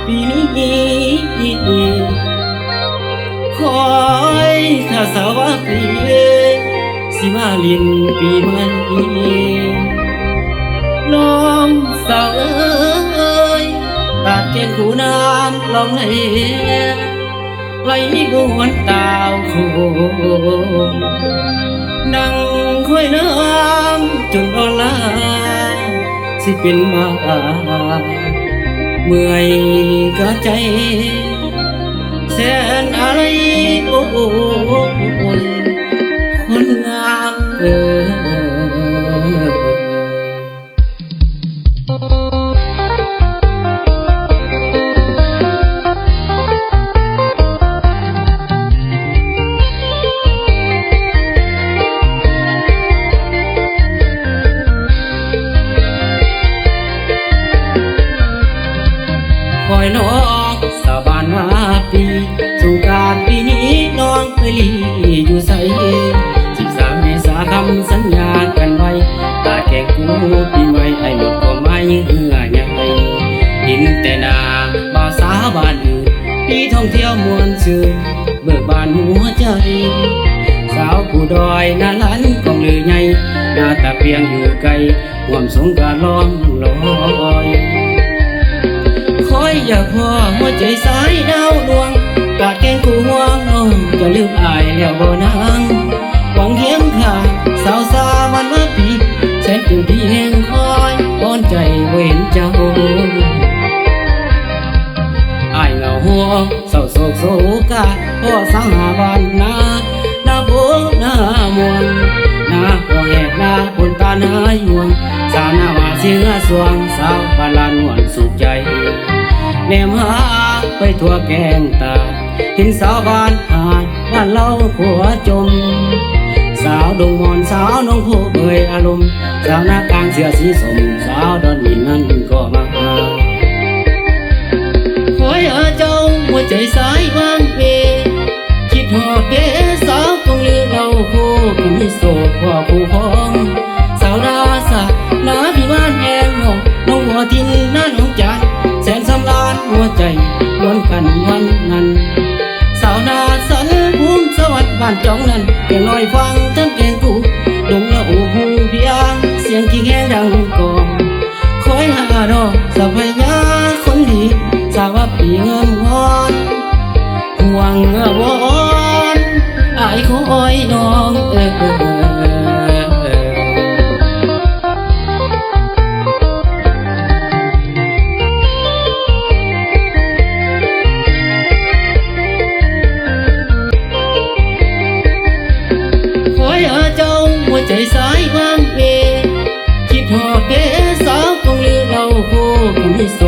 ปีนี้คอยถ้าสาวกรีสิมาเลียนปีใหม่น้องสาวเอ้ยตาดแก้งคูน้ำลองไหลบวนตาวโคงนั่งค่อยน้ำจนอ่อนล้าสิเป็นบ้าเมื่อยก็ใจแสนอะไรโอ้ยคนงามคอยน้องสาบานมาปีสงกรานต์ปีนี้น้องไปลีอยู่ใส13 เมษาทำสัญญากันไว้ตาแก่กูปีใหม่ไอ้หมดก็ไม่เหื่อใหญ่เห็นแต่หน้าบ่าวสาวบ้านอื่นปีท่องเที่ยวมวนชื่นเบิกบานหัวใจสาวผู้ดอยน่าลันกองลือใหญ่หน้าตาเพียงอยู่ไกลห่วมสงกรานต์ล้อมลอยคอยอย่าพอหัวใจสายดาวดวงกาดแกงกูห่วงน้องจะลืมอายแล้วบ่นางหวังเคียงข้างสาวสาวันมาปีแสนเป็นพี่แห่งคอยป้อนใจเว้นเจ้าอายเหงาห่วงเศร้าโศกโศกาพ่อสังหาบ้านนาโบนามวงนาพ่อแหกนาปนตาหายห่วงสาวหน้าว่าเสียสวงสาวบ้านลานหวนสุขใจแนมหาไปทั่วแกงตาเห็นสาวบ้านหาดบ้านเล่าหัวจมสาวดงมอนสาวน้องผู้เผยอารมณ์สาวหน้ากลางเสื้อสีส้มสาวดอนมินนั้นก็มาคอยเจ้าหัวใจสายบางเวคิดหอดเดสาวคงลือเราคู่คนที่โศกว่าผู้พ้องสาวนาสะนาพิมานแห่งหงน้องหัวทินน้าน้องจันแสนสำราญหัวใจล้วนกันวันนั้นสาวนาสันภูมิสวัสดิ์บ้านจองนั้นเพียงน้อยฟังทั้งเพียงกูดงละอูหูเพียงเสียงกิ่งแห้งดังกองคอยหาดอกสะพยาคนดีสาวปีเงินงอนห่วงวอนอายคอยน้องหัวใจสายบางเวคิดหอดเดสาวคงลือเราคู่คนที่โศ